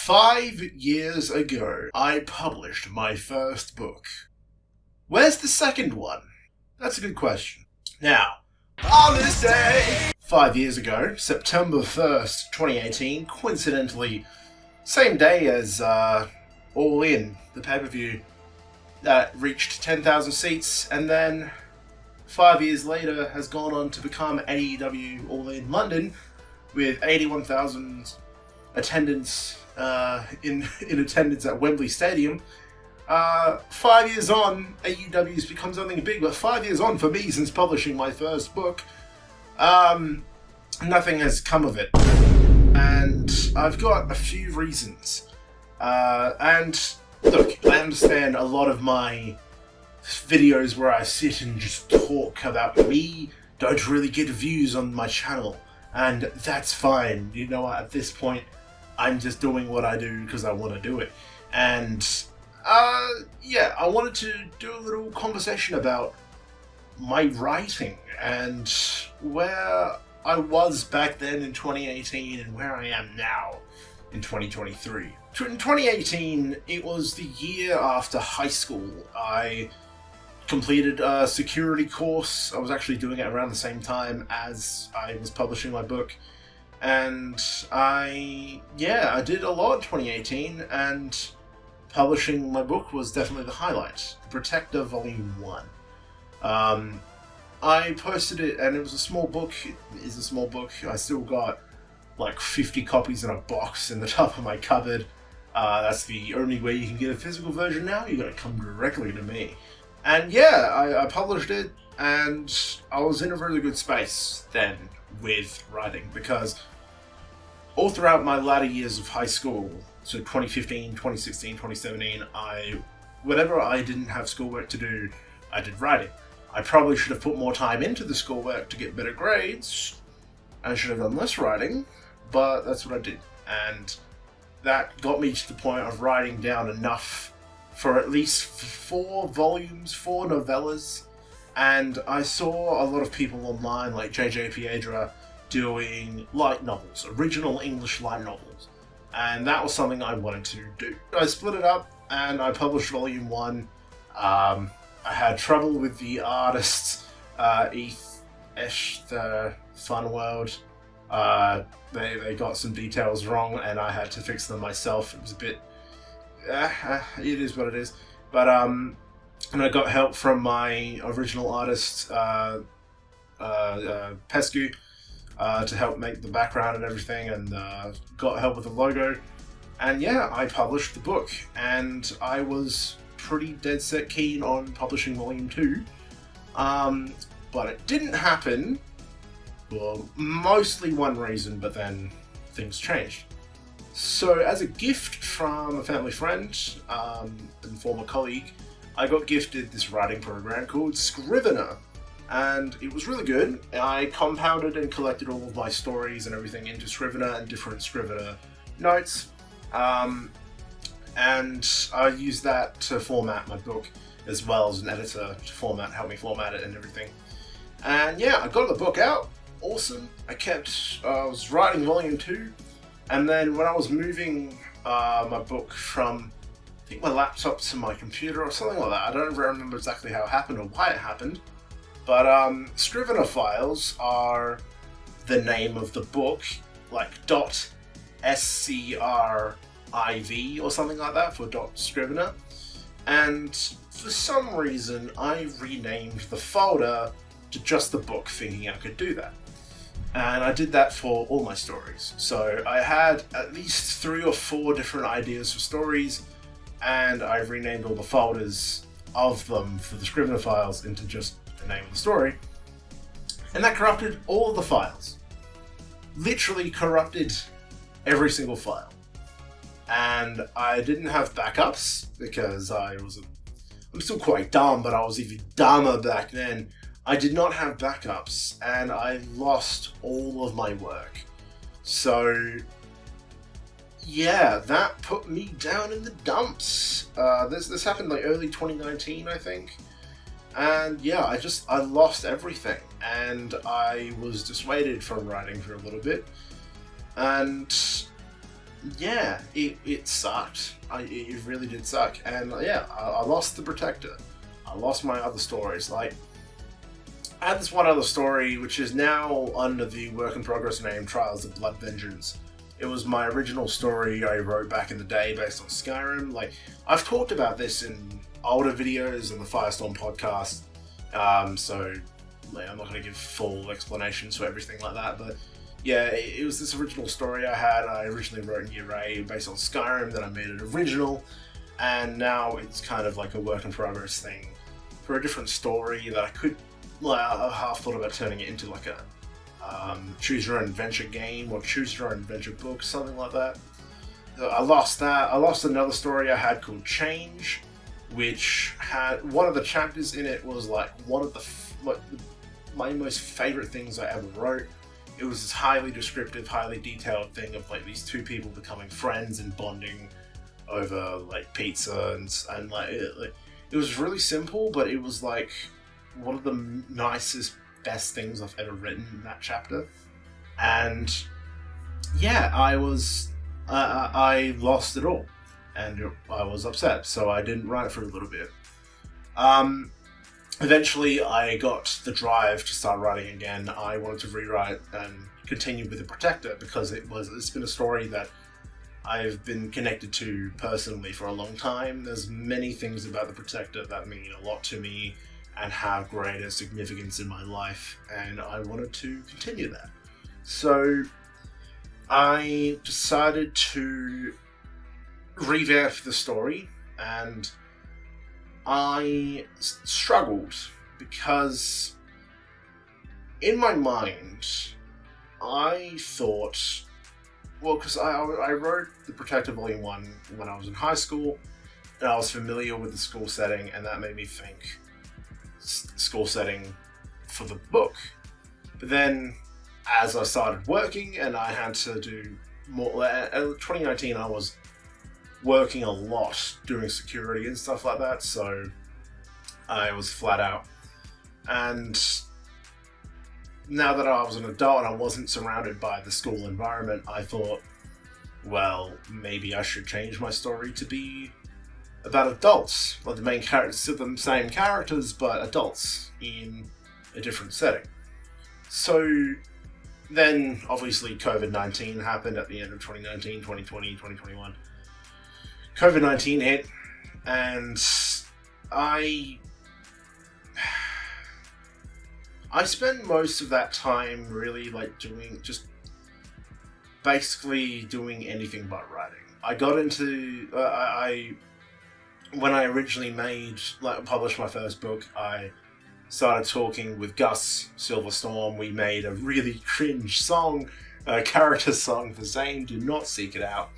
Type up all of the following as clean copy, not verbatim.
5 years ago, I published my first book. Where's the second one? That's a good question. Now, on this day, 5 years ago, September 1st, 2018, coincidentally, same day as All In, the pay-per-view that reached 10,000 seats, and then 5 years later has gone on to become AEW All In London with 81,000 attendance in attendance at Wembley Stadium. 5 years on, AEW's become something big, but 5 years on for me since publishing my first book, nothing has come of it. And I've got a few reasons. And look, I understand a lot of my videos where I sit and just talk about me don't really get views on my channel, and that's fine. You know what, at this point, I'm just doing what I do because I want to do it. And yeah, I wanted to do a little conversation about my writing and where I was back then in 2018 and where I am now in 2023. In 2018, it was the year after high school. I completed a security course. I was actually doing it around the same time as I was publishing my book. And I did a lot in 2018, and publishing my book was definitely the highlight. Protector Volume 1. I posted it, and it was a small book. It is a small book. I still got like 50 copies in a box in the top of my cupboard. That's the only way you can get a physical version now. You gotta come directly to me. And yeah, I published it, and I was in a really good space then with writing, because all throughout my latter years of high school, so 2015, 2016, 2017, whenever I didn't have schoolwork to do, I did writing. I probably should have put more time into the schoolwork to get better grades. I should have done less writing, but that's what I did. And that got me to the point of writing down enough for at least 4 volumes, 4 novellas. And I saw a lot of people online, like JJ Piedra, doing light novels, original English light novels. And that was something I wanted to do. I split it up and I published Volume 1. I had trouble with the artists, the Fun World. They got some details wrong and I had to fix them myself. It was a bit... it is what it is. But, and I got help from my original artist, Pescu, to help make the background and everything, and got help with the logo. And yeah, I published the book, and I was pretty dead set keen on publishing Volume 2. But it didn't happen. Well, mostly one reason, but then things changed. So as a gift from a family friend and former colleague, I got gifted this writing program called Scrivener. And it was really good. I compounded and collected all of my stories and everything into Scrivener and different Scrivener notes. And I used that to format my book, as well as an editor to help me format it and everything. And yeah, I got the book out. Awesome. I was writing Volume 2. And then when I was moving my book from, I think, my laptop to my computer or something like that, I don't remember exactly how it happened or why it happened. But Scrivener files are the name of the book, like .scriv or something like that for .scrivener. And for some reason, I renamed the folder to just the book, thinking I could do that. And I did that for all my stories. So I had at least 3 or 4 different ideas for stories, and I renamed all the folders of them for the Scrivener files into just the name of the story. And that corrupted all of the files. Literally corrupted every single file. And I didn't have backups because I'm still quite dumb, but I was even dumber back then. I did not have backups, and I lost all of my work. So yeah, that put me down in the dumps. This happened like early 2019, I think. And yeah, I lost everything, and I was dissuaded from writing for a little bit. And yeah, it sucked. It really did suck. And yeah, I lost the Protector. I lost my other stories. Like, I had this one other story, which is now under the work in progress name Trials of Blood Vengeance. It was my original story I wrote back in the day based on Skyrim. Like, I've talked about this in older videos on the Firestorm podcast, so like, I'm not going to give full explanations for everything like that, but yeah, it was this original story I had. I originally wrote in Year A based on Skyrim, then I made it original, and now it's kind of like a work in progress thing for a different story that I could, like, I half thought about turning it into like a choose your own adventure game or choose your own adventure book, something like that. I lost that. I lost another story I had called Change, which had one of the chapters in it was like one of my most favorite things I ever wrote. It was this highly descriptive, highly detailed thing of like these two people becoming friends and bonding over like pizza and like it was really simple, but it was like one of the nicest, best things I've ever written in that chapter. And yeah, I lost it all, and I was upset, so I didn't write for a little bit. Eventually, I got the drive to start writing again. I wanted to rewrite and continue with the Protector because it's been a story that I've been connected to personally for a long time. There's many things about the Protector that mean a lot to me and have greater significance in my life, and I wanted to continue that. So I decided to revamp the story, and I struggled because in my mind I thought, well, because I wrote the Protector Volume 1 when I was in high school, and I was familiar with the school setting, and that made me think school setting for the book. But then as I started working and I had to do more, in 2019 I was working a lot doing security and stuff like that, so I was flat out. And now that I was an adult and I wasn't surrounded by the school environment, I thought, well, maybe I should change my story to be about adults. Well, the main characters, still the same characters, but adults in a different setting. So then, obviously, COVID-19 happened at the end of 2019, 2020, 2021. COVID-19 hit, and I spent most of that time really like basically doing anything but writing. I got into when I originally published my first book, I started talking with Gus Silverstorm. We made a really cringe song, a character song for Zane. Do not seek it out.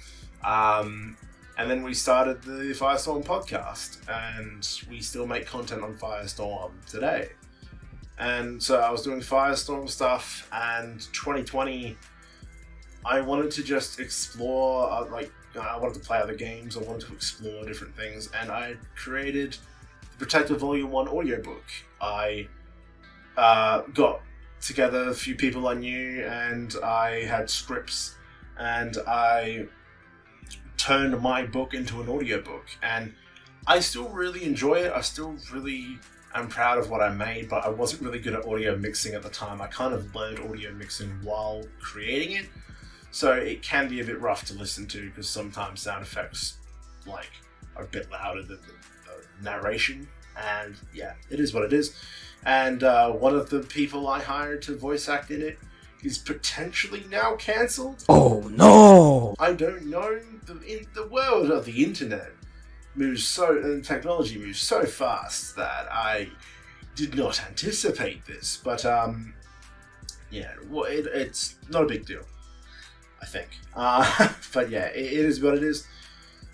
And then we started the Firestorm podcast, and we still make content on Firestorm today. And so I was doing Firestorm stuff, and 2020, I wanted to just explore, I wanted to play other games, I wanted to explore different things, and I created the Protector Volume 1 audiobook. I got together a few people I knew, and I had scripts, and I turned my book into an audiobook, and I still really enjoy it. I still really am proud of what I made, but I wasn't really good at audio mixing at the time. I kind of learned audio mixing while creating it, so it can be a bit rough to listen to because sometimes sound effects are a bit louder than the narration, and yeah, it is what it is. And one of the people I hired to voice act in it is potentially now cancelled. Oh no! I don't know. The world of the internet and technology moves so fast that I did not anticipate this. But yeah, well, it's not a big deal, I think. But yeah, it is what it is.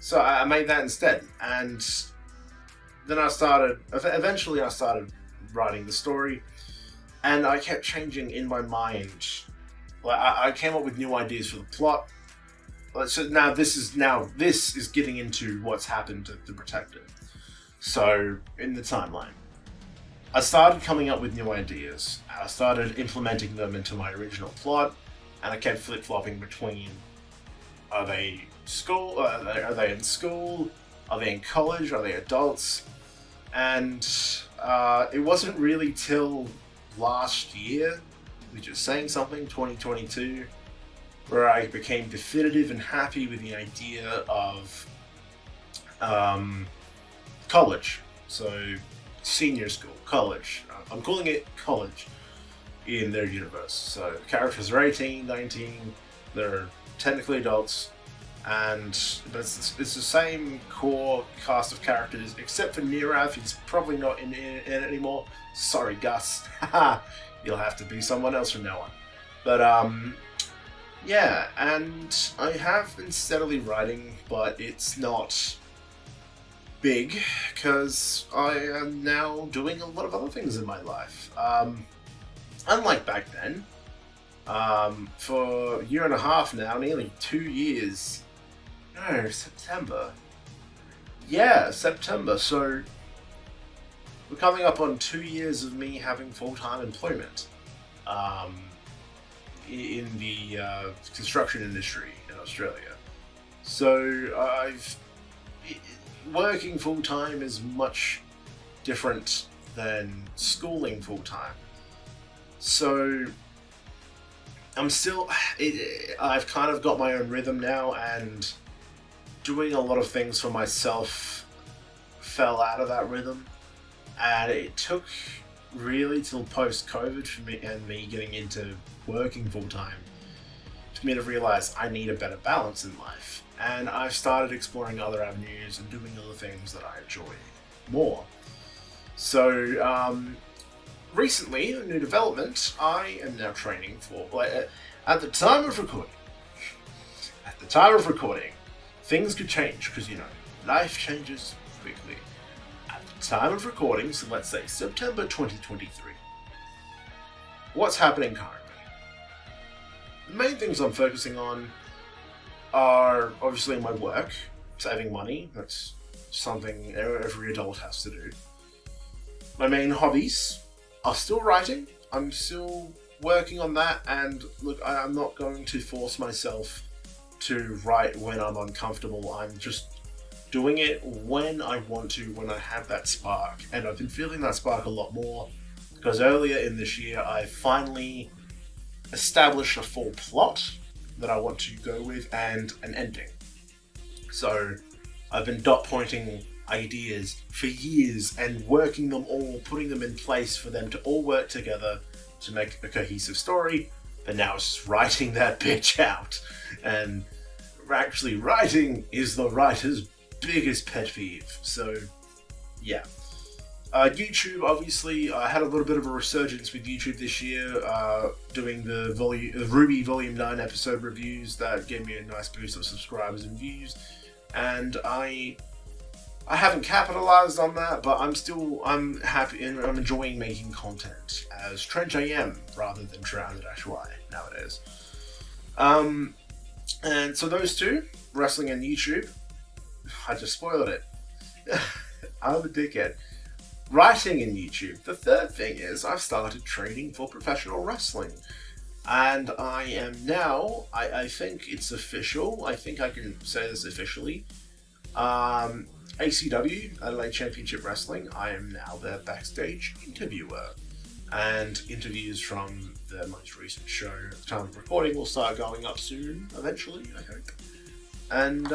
So I made that instead, and then eventually I started writing the story, and I kept changing in my mind. I came up with new ideas for the plot. So now this is getting into what's happened to the Protector. So in the timeline, I started coming up with new ideas. I started implementing them into my original plot, and I kept flip-flopping between Are they school? Are they in school? Are they in college? Are they adults? And it wasn't really till last year, which is saying something, 2022, where I became definitive and happy with the idea of college. So, senior school, college. I'm calling it college in their universe. So, the characters are 18, 19, they're technically adults, but it's the same core cast of characters, except for Nirav. He's probably not in it anymore. Sorry, Gus. You'll have to be someone else from now on. But, yeah, and I have been steadily writing, but it's not big, because I am now doing a lot of other things in my life. Unlike back then, for a year and a half now, nearly 2 years. No, September. Yeah, September. So we're coming up on 2 years of me having full-time employment in the construction industry in Australia. So working full-time is much different than schooling full-time. So I've kind of got my own rhythm now, and doing a lot of things for myself fell out of that rhythm, and it took really till post-COVID for me getting into working full-time for me to realize I need a better balance in life, and I've started exploring other avenues and doing other things that I enjoy more. So recently, a new development, I am now training for, at the time of recording, things could change, because, life changes quickly. At the time of recording, so let's say September 2023, what's happening currently? The main things I'm focusing on are obviously my work, saving money. That's something every adult has to do. My main hobbies are still writing. I'm still working on that, and look, I'm not going to force myself to write when I'm uncomfortable. I'm just doing it when I want to, when I have that spark. And I've been feeling that spark a lot more, because earlier in this year I finally established a full plot that I want to go with and an ending. So I've been dot pointing ideas for years and working them all, putting them in place for them to all work together to make a cohesive story. But now it's just writing that bitch out. And actually writing is the writer's biggest pet peeve. So yeah. YouTube, obviously, I had a little bit of a resurgence with YouTube this year, doing the Ruby Volume 9 episode reviews. That gave me a nice boost of subscribers and views. And I haven't capitalized on that, but I'm happy and I'm enjoying making content as Trent I am, rather than Drowned-Y nowadays. And so those two, wrestling and YouTube, I just spoiled it. I'm a dickhead. Writing in YouTube. The third thing is I've started training for professional wrestling. And I am now, I think it's official, I think I can say this officially, ACW, Adelaide Championship Wrestling, I am now their backstage interviewer. And interviews from the most recent show at the time of recording will start going up soon, eventually, I hope. And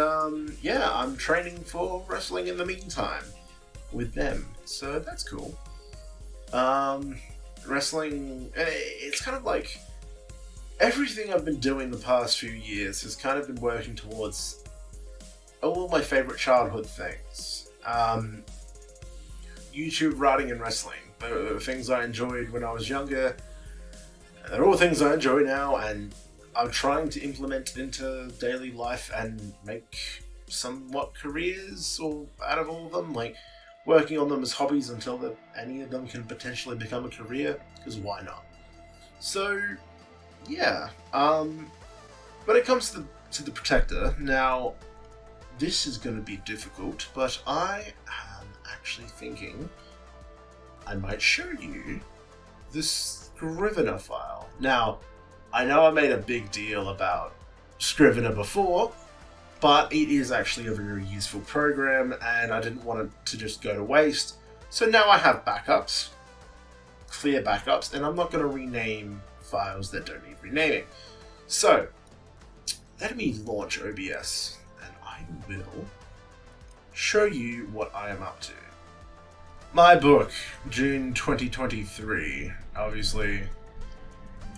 yeah, I'm training for wrestling in the meantime with them, so that's cool. Wrestling, it's kind of like everything I've been doing the past few years has kind of been working towards all of my favorite childhood things. YouTube, writing, and wrestling. They were things I enjoyed when I was younger. They're all things I enjoy now, and I'm trying to implement into daily life and make somewhat careers out of all of them, like working on them as hobbies until any of them can potentially become a career, because why not? So, yeah. When it comes to the Protector, now, this is going to be difficult, but I am actually thinking I might show you the Scrivener file. Now, I know I made a big deal about Scrivener before, but it is actually a very useful program, and I didn't want it to just go to waste. So now I have backups, clear backups, and I'm not going to rename files that don't need renaming. So let me launch OBS, and I will show you what I am up to. My book, June 2023, obviously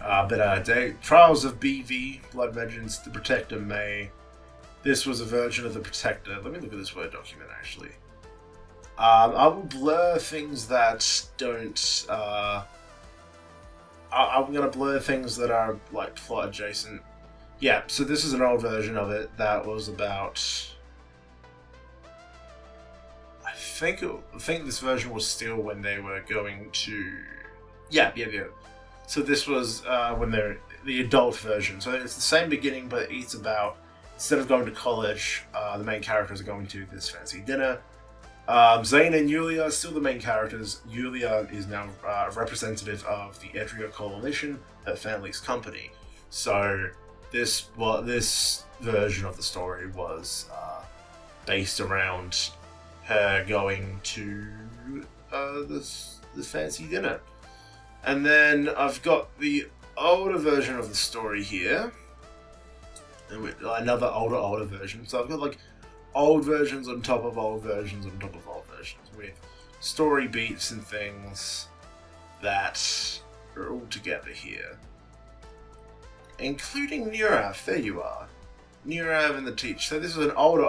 a bit out of date. Trials of BV, Blood Vengeance, The Protector May. This was a version of The Protector. Let me look at this Word document, actually. I will blur things that don't... I'm going to blur things that are, like, plot adjacent. Yeah, so this is an old version of it that was about... I think this version was still when they were going to... Yeah. So this was when they're the adult version. So it's the same beginning, but it's about... Instead of going to college, the main characters are going to this fancy dinner. Zane and Yulia are still the main characters. Yulia is now a representative of the Edria Coalition, her family's company. So this version of the story was based around her going to this fancy dinner. And then I've got the older version of the story here. Another older version. So I've got like old versions on top of old versions on top of old versions with story beats and things that are all together here. Including Nirav, there you are. Nirav and the Teach. So this is an older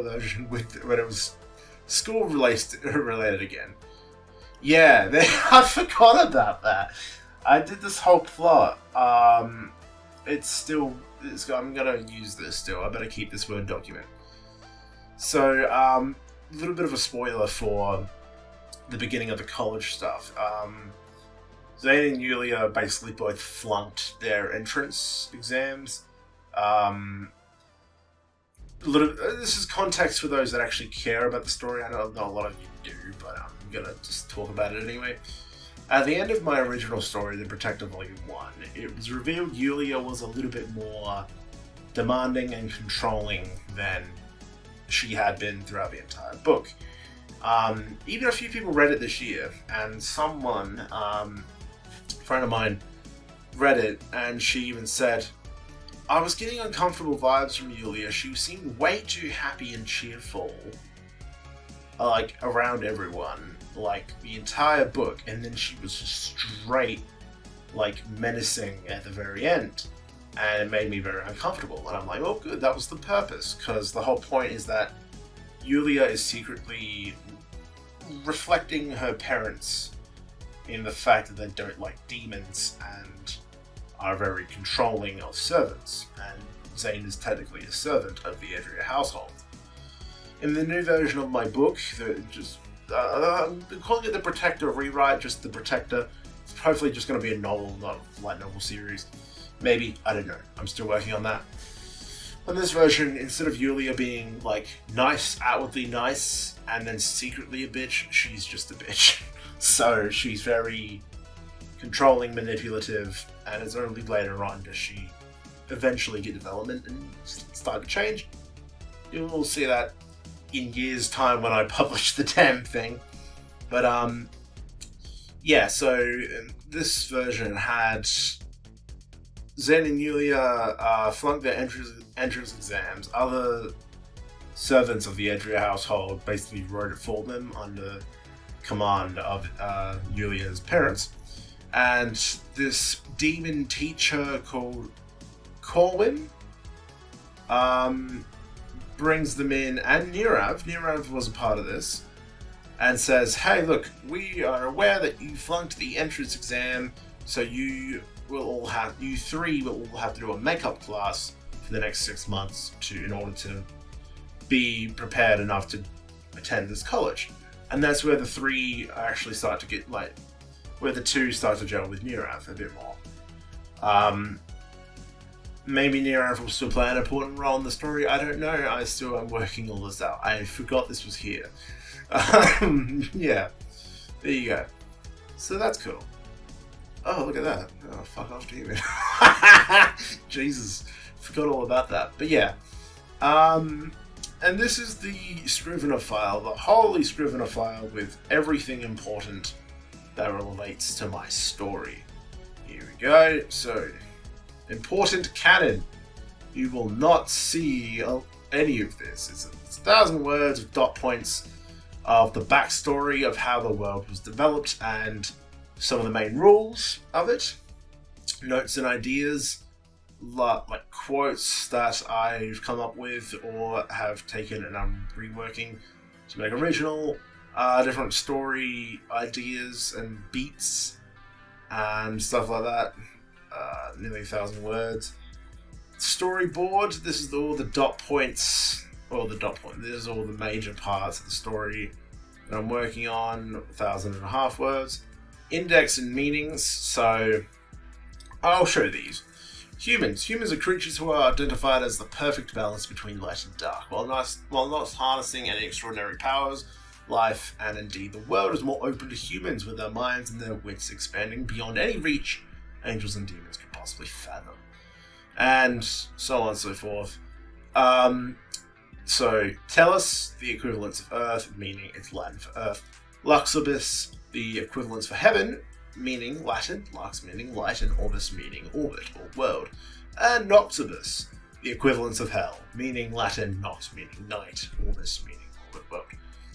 version with when it was school related again. Yeah, I forgot about that. I did this whole plot. I'm gonna use this still. I better keep this Word document. So, a little bit of a spoiler for the beginning of the college stuff. Zane and Yulia basically both flunked their entrance exams. This is context for those that actually care about the story. I know not a lot of you do, but I'm gonna just talk about it anyway. At the end of my original story, The Protector Volume 1, it was revealed Yulia was a little bit more demanding and controlling than she had been throughout the entire book. Even a few people read it this year, and someone, a friend of mine, read it, and she even said, I was getting uncomfortable vibes from Yulia. She seemed way too happy and cheerful, like, around everyone, like, the entire book, and then she was just straight, like, menacing at the very end. And it made me very uncomfortable. And I'm like, oh good, that was the purpose. Because the whole point is that Yulia is secretly reflecting her parents in the fact that they don't like demons and are very controlling of servants. And Zane is technically a servant of the Edria household. In the new version of my book, I'm calling it The Protector Rewrite, just The Protector. It's hopefully just going to be a novel, not a light novel series. Maybe, I don't know. I'm still working on that. On this version, instead of Yulia being, like, nice, outwardly nice, and then secretly a bitch, she's just a bitch. So, she's very controlling, manipulative, and it's only later on does she eventually get development and start to change. You will see that in years' time when I publish the damn thing. But, yeah, so this version had Zen and Yulia flunked their entrance exams. Other servants of the Edria household basically wrote it for them under command of Yulia's parents. And this demon teacher called Corwin brings them in, and Nirav was a part of this, and says, hey look, we are aware that you flunked the entrance exam, so you three will all have to do a makeup class for the next 6 months in order to be prepared enough to attend this college. And that's where the three actually start to get, like, where the two start to gel with Nirav a bit more. Maybe Nirav will still play an important role in the story, I don't know. I still am working all this out. I forgot this was here. Yeah, there you go. So that's cool. Oh, look at that. Oh, fuck off, David. Jesus, forgot all about that. But yeah, And this is the Scrivener file, the holy Scrivener file with everything important that relates to my story. Here we go. So, important canon. You will not see any of this. It's 1,000 words of dot points of the backstory of how the world was developed and some of the main rules of it. Notes and ideas, like quotes that I've come up with or have taken and I'm reworking to make original, different story ideas and beats and stuff like that. Nearly 1,000 words. Storyboard, this is all the dot points, this is all the major parts of the story that I'm working on, 1,500 words. Index and meanings, so I'll show these. Humans are creatures who are identified as the perfect balance between light and dark, while not harnessing any extraordinary powers. Life, and indeed the world, is more open to humans, with their minds and their wits expanding beyond any reach angels and demons could possibly fathom. And so on and so forth. So, Tellus, the equivalence of Earth, meaning it's Latin for Earth. Luxibus, the equivalence for heaven, meaning Latin, lux meaning light, and orbis meaning orbit or world. And Noxibus, the equivalence of hell, meaning Latin, nox meaning night, orbis meaning orbit, world.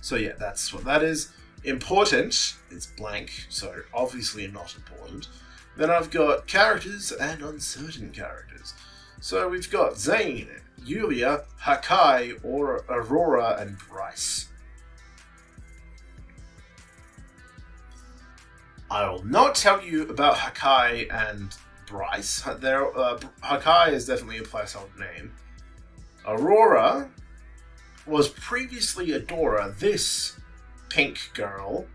So yeah, that's what that is. Important, it's blank, so obviously not important. Then I've got characters and uncertain characters. So we've got Zane, Yulia, Hakai, or Aurora, and Bryce. I will not tell you about Hakai and Bryce. Hakai is definitely a placeholder name. Aurora was previously Adora, this pink girl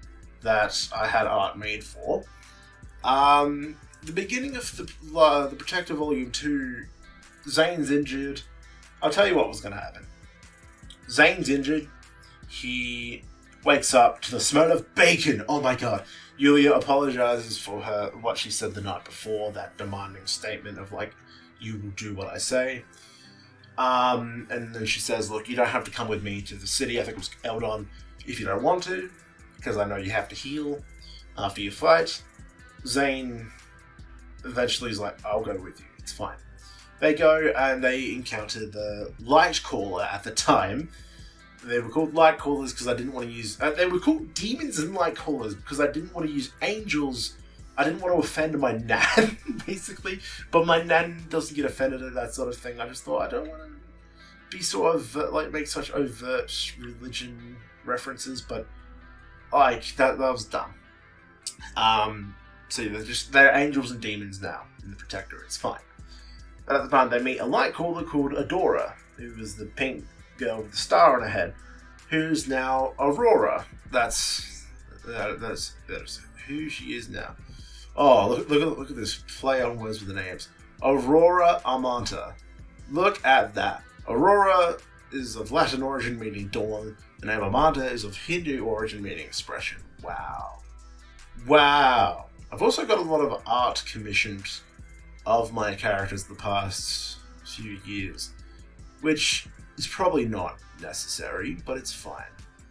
that I had art made for. The beginning of the Protector Volume 2, Zane's injured. I'll tell you what was going to happen. Zane's injured. He wakes up to the smell of bacon. Oh my god. Yulia apologizes for what she said the night before, that demanding statement of like, you will do what I say. And then she says, look, you don't have to come with me to the city, I think it was Eldon, if you don't want to, because I know you have to heal after you fight. Zane eventually is like, I'll go with you, it's fine. They go and they encounter the Lightcaller at the time. They were called Lightcallers because I didn't want to use... they were called Demons and Lightcallers because I didn't want to use angels. I didn't want to offend my nan, basically. But my nan doesn't get offended at that sort of thing. I just thought, I don't want to be sort of, make such overt religion references, but, that was dumb. So they're angels and demons now in the Protector. It's fine. And at the time, they meet a Lightcaller called Adora, who was the pink girl with the star on her head, who's now Aurora. That's who she is now. Oh, look at this play on words with the names. Aurora Amanta. Look at that. Aurora is of Latin origin meaning dawn. The name Amanta is of Hindu origin meaning expression. Wow. Wow. I've also got a lot of art commissioned of my characters the past few years, which is probably not necessary, but it's fine.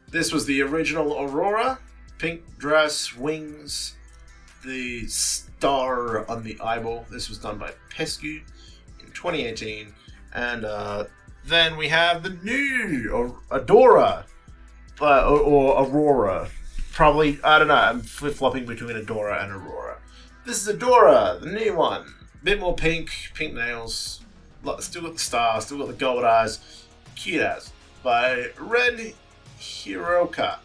This was the original Aurora, pink dress, wings, the star on the eyeball. This was done by Pescu in 2018, and then we have the new Adora, or Aurora. Probably, I don't know, I'm flip-flopping between Adora and Aurora. This is Adora, the new one. Bit more pink nails, still got the star, still got the gold eyes, cute as, by Ren Hiroka.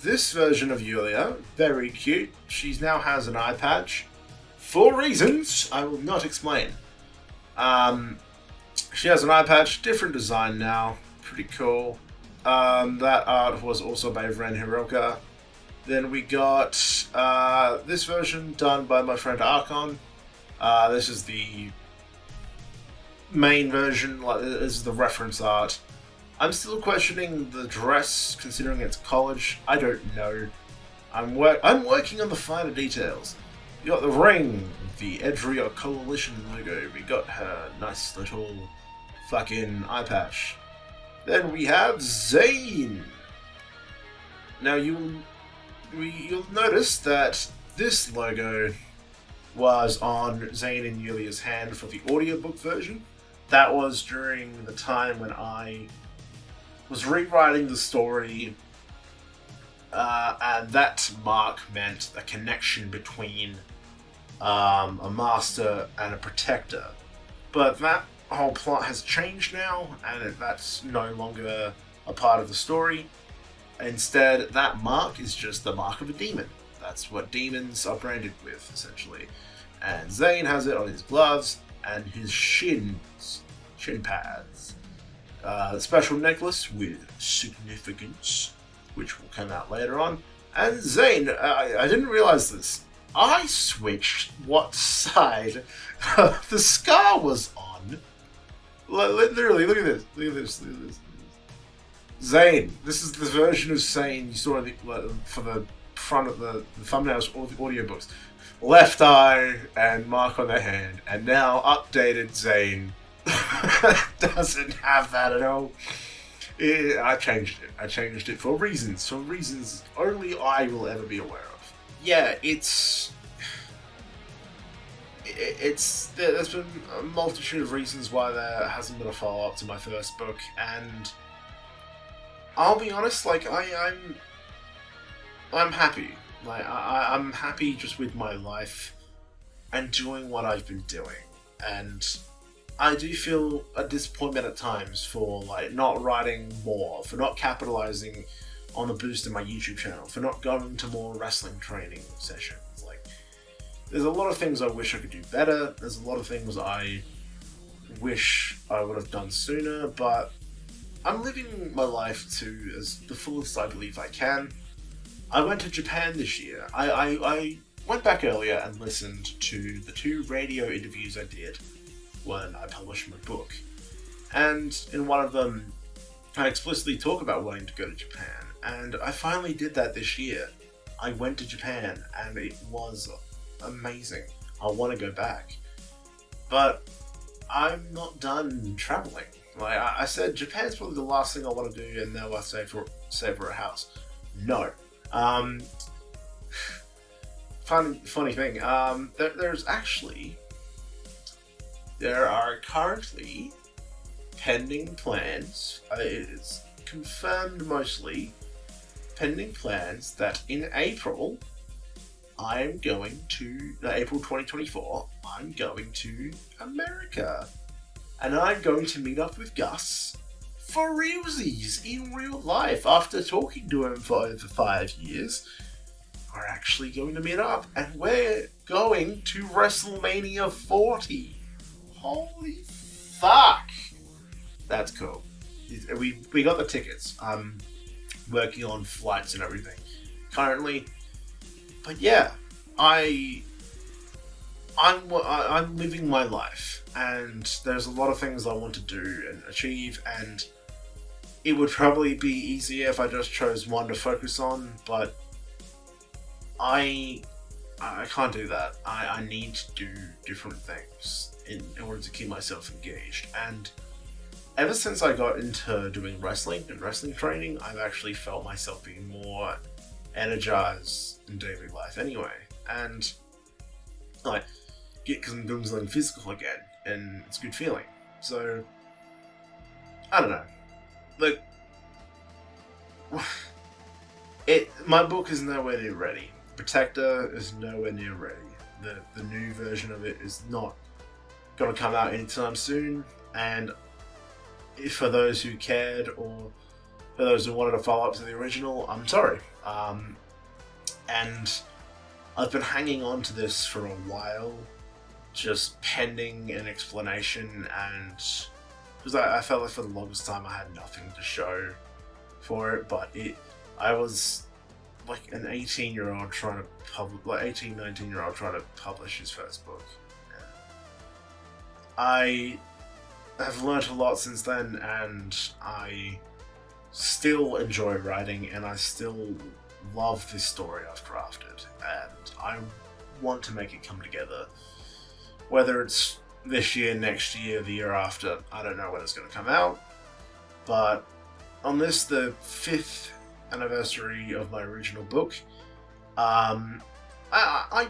This version of Yulia, very cute. She now has an eye patch, for reasons I will not explain. She has an eye patch, different design now, pretty cool. That art was also by Ren Hiroka. Then we got this version done by my friend Archon. This is the main version, this is the reference art. I'm still questioning the dress, considering it's college. I don't know. I'm working on the finer details. We got the ring, the Edria Coalition logo. We got her nice little fucking eye patch. Then we have Zane. Now you'll notice that this logo was on Zane and Yulia's hand for the audiobook version. That was during the time when I was rewriting the story, and that mark meant a connection between a master and a protector. But that whole plot has changed now, and that's no longer a part of the story. Instead, that mark is just the mark of a demon. That's what demons are branded with, essentially. And Zane has it on his gloves and his shin pads. Special necklace with significance, which will come out later on. And Zane, I didn't realize this. I switched what side the scar was on. Literally, look at this. Look at this. Zane. This is the version of Zane you saw for the front of the thumbnails or the audiobooks. Left eye and mark on the hand. And now updated Zane doesn't have that at all. I changed it. I changed it for reasons only I will ever be aware of. Yeah, there's been a multitude of reasons why there hasn't been a follow-up to my first book, and I'll be honest, like, I'm happy. Like, I'm happy just with my life and doing what I've been doing, and I do feel a disappointment at times for, like, not writing more, for not capitalizing on the boost in my YouTube channel, for not going to more wrestling training sessions. Like, there's a lot of things I wish I could do better, there's a lot of things I wish I would have done sooner, but I'm living my life to as the fullest I believe I can. I went to Japan this year. I went back earlier and listened to the 2 radio interviews I did when I published my book. And in one of them, I explicitly talk about wanting to go to Japan. And I finally did that this year. I went to Japan and it was amazing. I want to go back. But I'm not done traveling. Like I said, Japan's probably the last thing I want to do, and now I save for a house. No. Funny thing. There are currently pending plans. It's confirmed mostly. Pending plans that in April, I'm going to April 2024. I'm going to America. And I'm going to meet up with Gus for realsies in real life. After talking to him for over 5 years, we're actually going to meet up, and we're going to WrestleMania 40. Holy fuck! That's cool. We got the tickets. I'm working on flights and everything currently, but yeah, I'm living my life, and there's a lot of things I want to do and achieve, and it would probably be easier if I just chose one to focus on, but I can't do that. I need to do different things in order to keep myself engaged, and ever since I got into doing wrestling and wrestling training, I've actually felt myself being more energized in daily life anyway, and like because I'm doing something physical again, and it's a good feeling. So I don't know. Look, my book is nowhere near ready. Protector is nowhere near ready. The new version of it is not going to come out anytime soon, and for those who cared or for those who wanted to follow up to the original, I'm sorry. And I've been hanging on to this for a while, just pending an explanation, and because I felt like for the longest time I had nothing to show for it, but I was like an 18-year-old trying to 19-year-old trying to publish his first book. I have learnt a lot since then, and I still enjoy writing, and I still love this story I've crafted, and I want to make it come together. Whether it's this year, next year, the year after, I don't know when it's going to come out, But on this, the 5th anniversary of my original book, I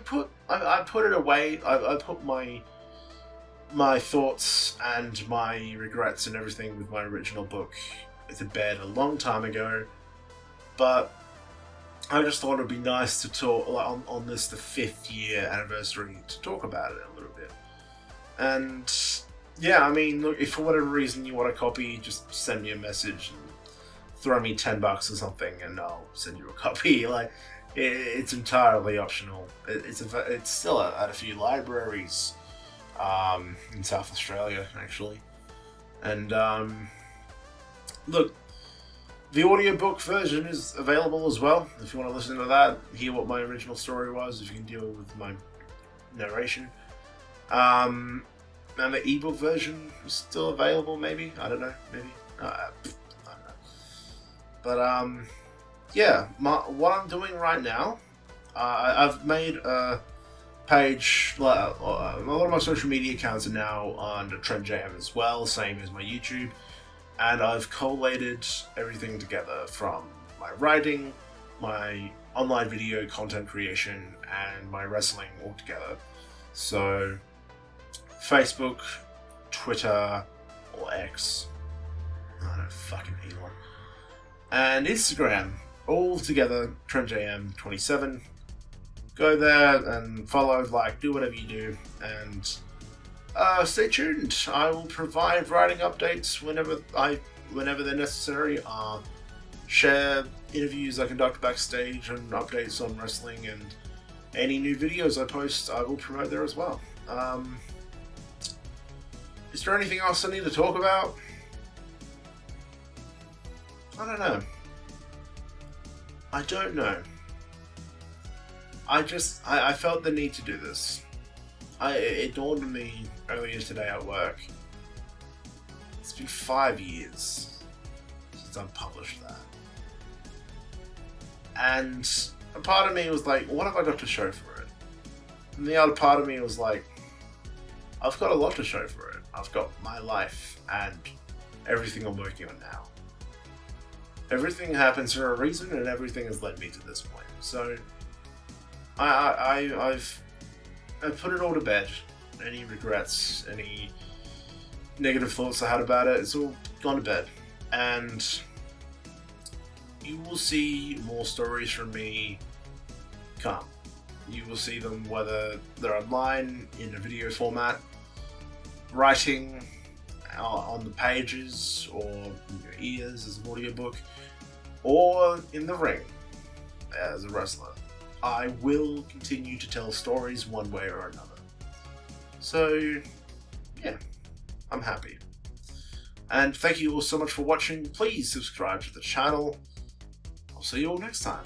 put it away. I put my thoughts and my regrets and everything with my original book to bed a long time ago. But I just thought it'd be nice to talk on this, the 5th year anniversary, to talk about it a little bit. And yeah, I mean, look, if for whatever reason you want a copy, just send me a message and throw me $10 or something, and I'll send you a copy. Like, it's entirely optional. It's still at a few libraries in South Australia, actually. And look, the audiobook version is available as well. If you want to listen to that, hear what my original story was, if you can deal with my narration. And the ebook version is still available, maybe? I don't know, maybe? I don't know. But, yeah, what I'm doing right now, I've made a page, a lot of my social media accounts are now under Trent as well, same as my YouTube. And I've collated everything together, from my writing, my online video content creation, and my wrestling all together. So, Facebook, Twitter, or X, I don't fucking Elon, and Instagram, all together, TrentJM27. Go there and follow, like, do whatever you do, and stay tuned. I will provide writing updates whenever they're necessary. Share interviews I conduct backstage and updates on wrestling, and any new videos I post, I will promote there as well. Is there anything else I need to talk about? I don't know. I felt the need to do this. It dawned on me earlier today at work. It's been 5 years since I've published that. And a part of me was like, what have I got to show for it? And the other part of me was like, I've got a lot to show for it. I've got my life and everything I'm working on now. Everything happens for a reason, and everything has led me to this point. So I've put it all to bed. Any regrets, any negative thoughts I had about it, it's all gone to bed. And you will see more stories from me come. You will see them, whether they're online, in a video format, writing on the pages, or in your ears as an audiobook, or in the ring as a wrestler. I will continue to tell stories one way or another. So, yeah, I'm happy. And thank you all so much for watching. Please subscribe to the channel. I'll see you all next time.